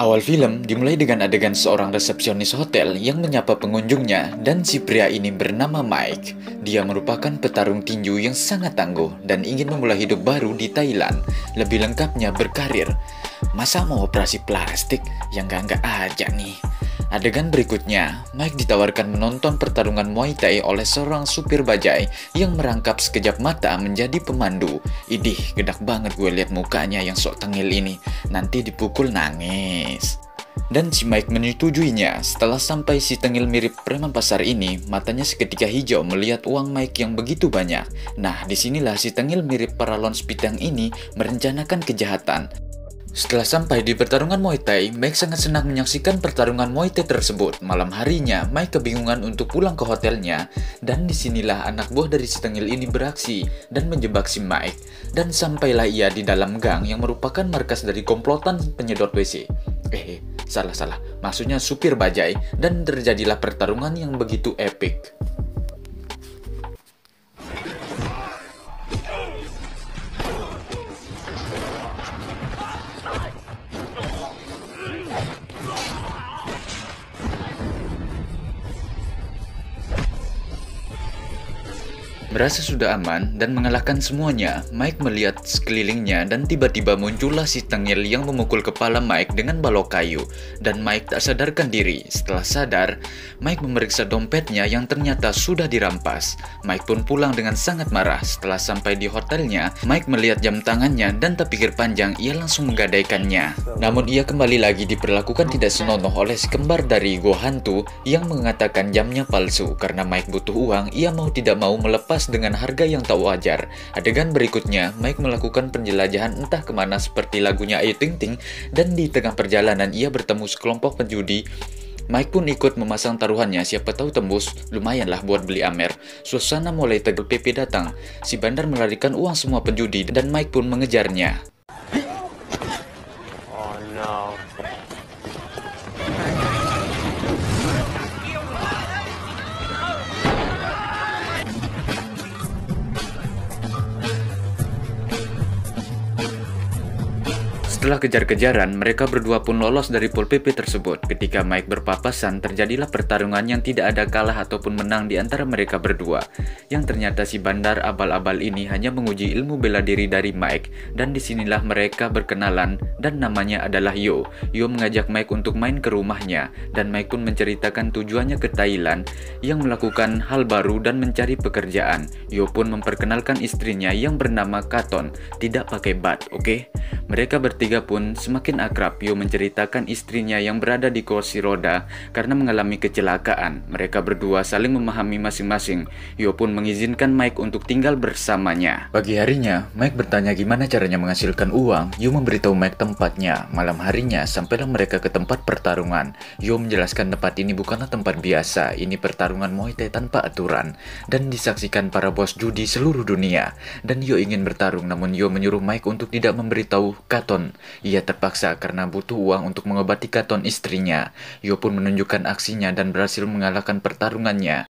Awal film dimulai dengan adegan seorang resepsionis hotel yang menyapa pengunjungnya dan si pria ini bernama Mike. Dia merupakan petarung tinju yang sangat tangguh dan ingin memulai hidup baru di Thailand. Lebih lengkapnya berkarir. Masa mau operasi plastik? Yang enggak aja nih. Adegan berikutnya, Mike ditawarkan menonton pertarungan Muay Thai oleh seorang supir bajai yang merangkap sekejap mata menjadi pemandu. Idih, gedak banget gue lihat mukanya yang sok tengil ini. Nanti dipukul nangis. Dan si Mike menyetujuinya. Setelah sampai si tengil mirip preman pasar ini, matanya seketika hijau melihat uang Mike yang begitu banyak. Nah, disinilah si tengil mirip paralon spitang ini merencanakan kejahatan. Setelah sampai di pertarungan Muay Thai, Mike sangat senang menyaksikan pertarungan Muay Thai tersebut. Malam harinya, Mike kebingungan untuk pulang ke hotelnya, dan disinilah anak buah dari si tengil ini beraksi dan menjebak si Mike. Dan sampailah ia di dalam gang yang merupakan markas dari komplotan penyedot WC. Salah. Maksudnya supir bajai, dan terjadilah pertarungan yang begitu epik. Merasa sudah aman dan mengalahkan semuanya, Mike melihat sekelilingnya dan tiba-tiba muncullah si tengil yang memukul kepala Mike dengan balok kayu. Dan Mike tak sadarkan diri. Setelah sadar, Mike memeriksa dompetnya yang ternyata sudah dirampas. Mike pun pulang dengan sangat marah. Setelah sampai di hotelnya, Mike melihat jam tangannya dan tak pikir panjang ia langsung menggadaikannya. Namun ia kembali lagi diperlakukan tidak senonoh oleh si kembar dari gua hantu yang mengatakan jamnya palsu. Karena Mike butuh uang, ia mau tidak mau melepas dengan harga yang tak wajar. Adegan berikutnya, Mike melakukan penjelajahan entah kemana seperti lagunya Ayu Ting Ting, dan di tengah perjalanan ia bertemu sekelompok penjudi. Mike pun ikut memasang taruhannya, siapa tahu tembus, lumayanlah buat beli Amer. Suasana mulai tegel PP datang. Si bandar melarikan uang semua penjudi dan Mike pun mengejarnya. Oh no. Setelah kejar-kejaran, mereka berdua pun lolos dari Pol PP tersebut. Ketika Mike berpapasan, terjadilah pertarungan yang tidak ada kalah ataupun menang di antara mereka berdua. Yang ternyata si bandar abal-abal ini hanya menguji ilmu bela diri dari Mike. Dan disinilah mereka berkenalan dan namanya adalah Yo. Yo mengajak Mike untuk main ke rumahnya. Dan Mike pun menceritakan tujuannya ke Thailand yang melakukan hal baru dan mencari pekerjaan. Yo pun memperkenalkan istrinya yang bernama Katon. Tidak pakai bat, oke? Mereka bertiga pun semakin akrab. Yo menceritakan istrinya yang berada di kursi roda karena mengalami kecelakaan. Mereka berdua saling memahami masing-masing. Yo pun mengizinkan Mike untuk tinggal bersamanya. Pagi harinya, Mike bertanya gimana caranya menghasilkan uang. Yo memberitahu Mike tempatnya. Malam harinya, sampailah mereka ke tempat pertarungan. Yo menjelaskan tempat ini bukanlah tempat biasa. Ini pertarungan Muay Thai tanpa aturan dan disaksikan para bos judi seluruh dunia. Dan Yo ingin bertarung, namun Yo menyuruh Mike untuk tidak memberitahu Katon. Ia terpaksa karena butuh uang untuk mengobati Katon istrinya. Yo pun menunjukkan aksinya dan berhasil mengalahkan pertarungannya.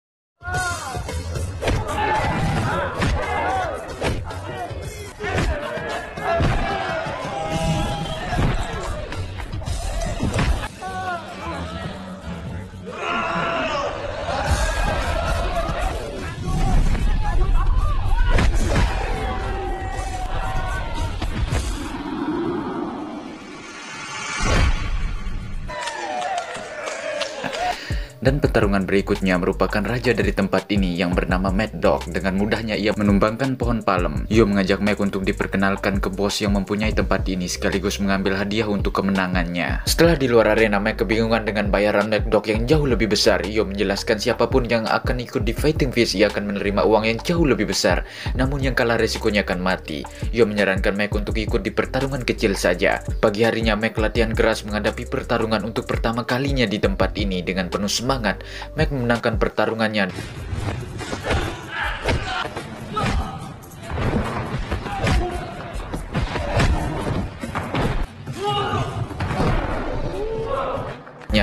Dan pertarungan berikutnya merupakan raja dari tempat ini yang bernama Mad Dog. Dengan mudahnya ia menumbangkan pohon palem. Yo mengajak Mike untuk diperkenalkan ke bos yang mempunyai tempat ini sekaligus mengambil hadiah untuk kemenangannya. Setelah di luar arena, Mike kebingungan dengan bayaran Mad Dog yang jauh lebih besar. Yo menjelaskan siapapun yang akan ikut di Fighting Fish ia akan menerima uang yang jauh lebih besar. Namun yang kalah resikonya akan mati. Yo menyarankan Mike untuk ikut di pertarungan kecil saja. Pagi harinya Mike latihan keras menghadapi pertarungan untuk pertama kalinya di tempat ini. Dengan penuh semangat, Mike memenangkan pertarungannya.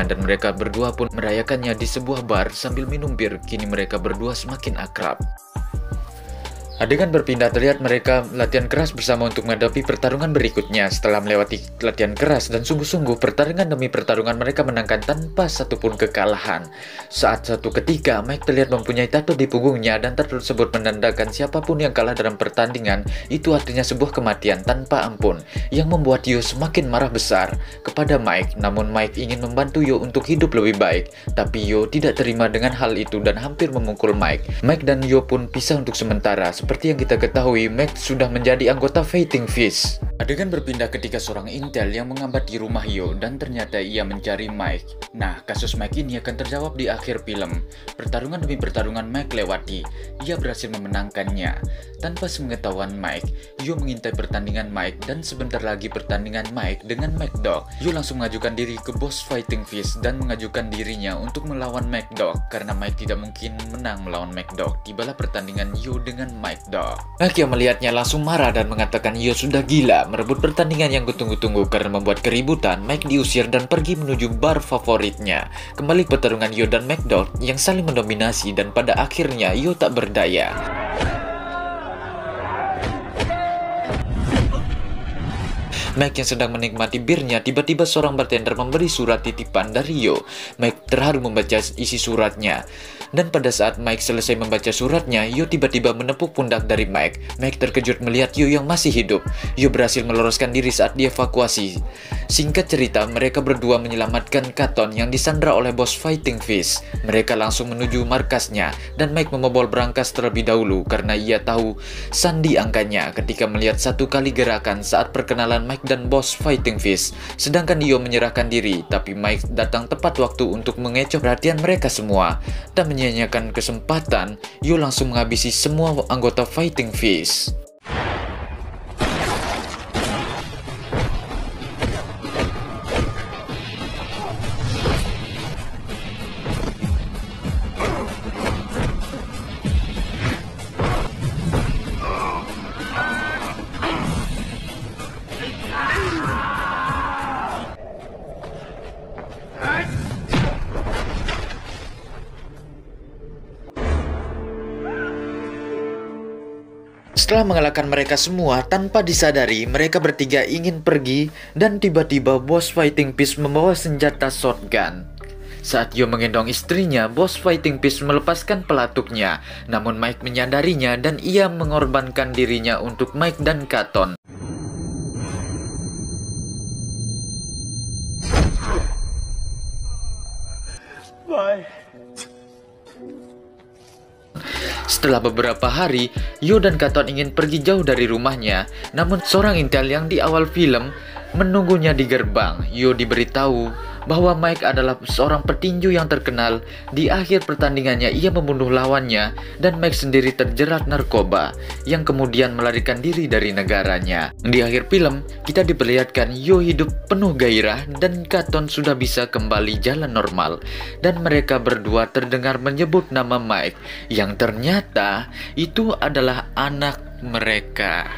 Dan mereka berdua pun merayakannya di sebuah bar sambil minum bir. Kini mereka berdua semakin akrab. Adegan berpindah terlihat mereka latihan keras bersama untuk menghadapi pertarungan berikutnya. Setelah melewati latihan keras dan sungguh-sungguh, pertarungan demi pertarungan mereka menangkan tanpa satupun kekalahan. Saat satu ketika, Mike terlihat mempunyai tato di punggungnya dan tato tersebut menandakan siapapun yang kalah dalam pertandingan itu artinya sebuah kematian tanpa ampun, yang membuat Yo semakin marah besar kepada Mike. Namun Mike ingin membantu Yo untuk hidup lebih baik, tapi Yo tidak terima dengan hal itu dan hampir memukul Mike. Mike dan Yo pun pisah untuk sementara. Seperti yang kita ketahui, Mike sudah menjadi anggota Fighting Fish. Adegan berpindah ketika seorang intel yang mengambat di rumah Yo dan ternyata ia mencari Mike. Nah, kasus Mike ini akan terjawab di akhir film. Pertarungan demi pertarungan Mike lewati. Ia berhasil memenangkannya. Tanpa sepengetahuan Mike, Yo mengintai pertandingan Mike dan sebentar lagi pertandingan Mike dengan McDog. Yo langsung mengajukan diri ke bos Fighting Fish dan mengajukan dirinya untuk melawan McDog karena Mike tidak mungkin menang melawan McDog. Tibalah pertandingan Yo dengan McDog. Mike yang melihatnya langsung marah dan mengatakan Yo sudah gila merebut pertandingan yang kutunggu-tunggu. Karena membuat keributan, Mike diusir dan pergi menuju bar favoritnya. Kembali pertarungan Yo dan McDog yang saling mendominasi dan pada akhirnya Yo tak berdaya. Mike yang sedang menikmati birnya, tiba-tiba seorang bartender memberi surat titipan dari Yo. Mike terharu membaca isi suratnya. Dan pada saat Mike selesai membaca suratnya, Yo tiba-tiba menepuk pundak dari Mike. Mike terkejut melihat Yo yang masih hidup. Yo berhasil meloloskan diri saat dievakuasi. Singkat cerita, mereka berdua menyelamatkan Katon yang disandra oleh bos Fighting Fish. Mereka langsung menuju markasnya, dan Mike membobol brankas terlebih dahulu karena ia tahu sandi angkanya ketika melihat satu kali gerakan saat perkenalan Mike dan bos Fighting Fish. Sedangkan Yo menyerahkan diri, tapi Mike datang tepat waktu untuk mengecoh perhatian mereka semua. Dan menyia-nyiakan kesempatan, Yo langsung menghabisi semua anggota Fighting Fish. Setelah mengalahkan mereka semua, tanpa disadari mereka bertiga ingin pergi dan tiba-tiba bos Fighting Fish membawa senjata shotgun. Saat Yo menggendong istrinya, bos Fighting Fish melepaskan pelatuknya. Namun Mike menyadarinya dan ia mengorbankan dirinya untuk Mike dan Katon. Bye. Setelah beberapa hari, Yo dan Katon ingin pergi jauh dari rumahnya. Namun seorang intel yang di awal film menunggunya di gerbang. Yo diberitahu bahwa Mike adalah seorang petinju yang terkenal. Di akhir pertandingannya ia membunuh lawannya dan Mike sendiri terjerat narkoba yang kemudian melarikan diri dari negaranya. Di akhir film kita diperlihatkan Yo hidup penuh gairah dan Katon sudah bisa kembali jalan normal, dan mereka berdua terdengar menyebut nama Mike yang ternyata itu adalah anak mereka.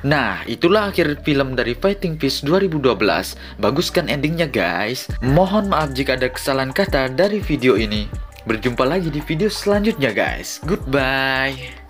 Nah, itulah akhir film dari Fighting Fish 2012. Bagus kan endingnya guys? Mohon maaf jika ada kesalahan kata dari video ini. Berjumpa lagi di video selanjutnya guys. Goodbye.